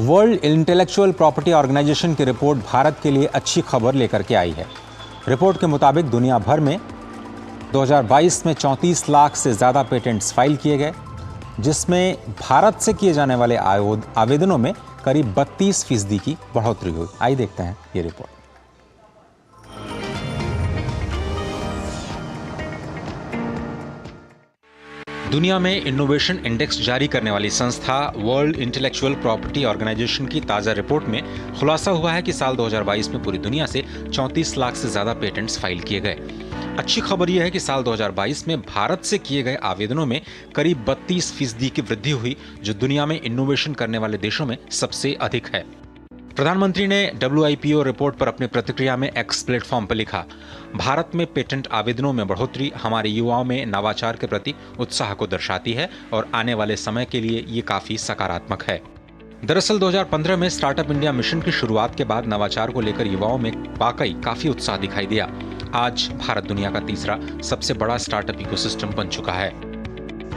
World intellectual property organisation की report Bharat के लिए अच्छी खबर लेकर के आई है। रिपोर्ट के मुताबिक दुनिया भर में 2022 में 34 लाख से ज़्यादा पेटेंट्स फाइल किए गए, जिसमें भारत से किए जाने वाले आवेदनों में करीब 32% की बढ़ोतरी हुई। आइए देखते हैं ये रिपोर्ट। दुनिया में इनोवेशन इंडेक्स जारी करने वाली संस्था वर्ल्ड इंटेलेक्चुअल प्रॉपर्टी ऑर्गेनाइजेशन की ताज़ा रिपोर्ट में खुलासा हुआ है कि साल 2022 में पूरी दुनिया से 34 लाख से ज़्यादा पेटेंट्स फाइल किए गए। अच्छी खबर यह है कि साल 2022 में भारत से किए गए आवेदनों में करीब 32% की वृद्धि हुई, जो दुनिया में इनोवेशन करने वाले देशों में सबसे अधिक है। प्रधानमंत्री ने WIPO रिपोर्ट पर अपनी प्रतिक्रिया में एक्स प्लेटफॉर्म पर लिखा, भारत में पेटेंट आवेदनों में बढ़ोतरी हमारे युवाओं में नवाचार के प्रति उत्साह को दर्शाती है और आने वाले समय के लिए ये काफी सकारात्मक है। दरअसल 2015 में स्टार्टअप इंडिया मिशन की शुरुआत के बाद नवाचार को लेकर युवाओं में वाकई काफी उत्साह दिखाई दिया। आज भारत दुनिया का तीसरा सबसे बड़ा स्टार्टअप इकोसिस्टम बन चुका है।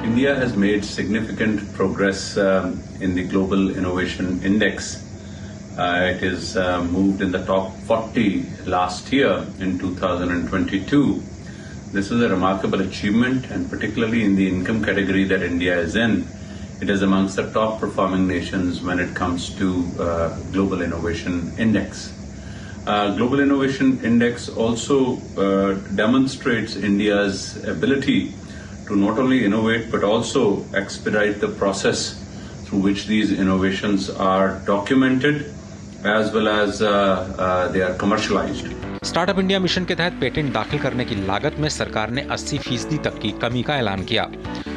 India has made significant progress in the Global Innovation Index. It is moved in the top 40 last year in 2022. This is a remarkable achievement, and particularly in the income category that India is in, it is amongst the top performing nations when it comes to Global Innovation Index. Global Innovation Index also demonstrates India's ability to not only innovate but also expedite the process through which these innovations are documented as well as they are commercialized. Startup India mission के तहत patent दाखिल करने की लागत में सरकार ने 80% तक की कमी का ऐलान किया।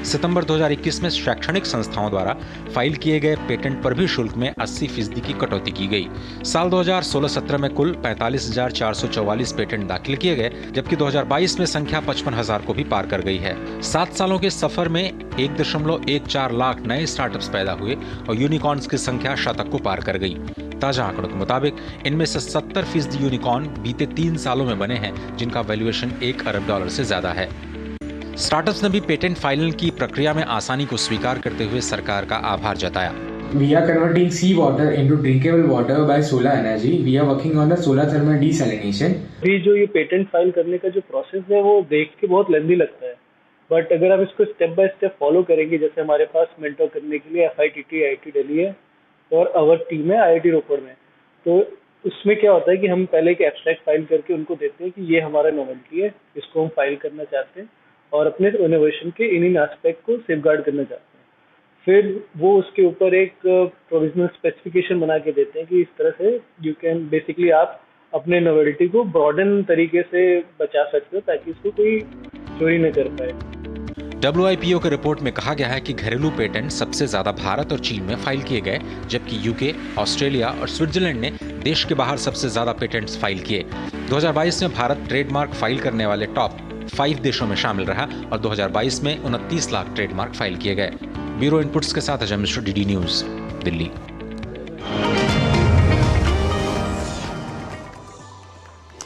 सितंबर 2021 में शैक्षणिक संस्थाओं द्वारा फाइल किए गए पेटेंट पर भी शुल्क में 80% की कटौती की गई। साल 2016-17 में कुल 45,444 पेटेंट दाखिल किए गए, जबकि 2022 में संख्या 55,000 को भी पार कर गई है। 7 सालों के सफर में 1.14 लाख नए स्टार्टअप्स पैदा हुए और यूनिकॉर्न्स की संख्या शतक को पार कर गई। ताजा आंकड़ों के मुताबिक इनमें से 70% यूनिकॉर्न बीते 3 सालों में बने हैं, जिनका वैल्यूएशन $1 अरब से ज्यादा है। स्टार्टअप्स ने भी पेटेंट फाइलिंग की प्रक्रिया में आसानी को स्वीकार करते हुए सरकार का आभार जताया। We are converting sea water into drinkable water by solar energy. We are working on the solar thermal desalination. भी जो ये पेटेंट फाइल करने का जो प्रोसेस है वो देख के बहुत लेंदी लगता है, बट अगर आप इसको स्टेप बाय स्टेप फॉलो करेंगे, जैसे हमारे पास मेंटर करने के लिए FITT IIT दिल्ली है और अवर टीम है IIT रोपड़ में, तो उसमें क्या होता है कि हम पहले एक एब्स्ट्रैक्ट फाइल करके उनको देते हैं कि ये हमारा नोवेल्टी है, इसको हम फाइल करना चाहते हैं और अपने इनोवेशन के इन एस्पेक्ट को सेफगार्ड करना चाहते हैं। फिर वो उसके ऊपर एक प्रोविजनल स्पेसिफिकेशन बना के देते हैं कि इस तरह से यू कैन बेसिकली आप अपने नोवेल्टी को ब्रॉडन तरीके से बचा सकते हो ताकि इसको कोई चोरी न कर पाए। WIPO की रिपोर्ट में कहा गया है कि घरेलू पेटेंट सबसे ज्यादा भारत और चीन में फाइल किए गए, जबकि UK, ऑस्ट्रेलिया और स्विट्जरलैंड ने देश के बाहर सबसे ज्यादा पेटेंट्स फाइल किए। 2022 में भारत ट्रेडमार्क फाइल करने वाले टॉप 5 देशों में शामिल रहा और 2022 में 29 लाख ट्रेडमार्क फाइल किए गए। ब्यूरो इनपुट्स के साथ अजय मिश्र, DD न्यूज, दिल्ली।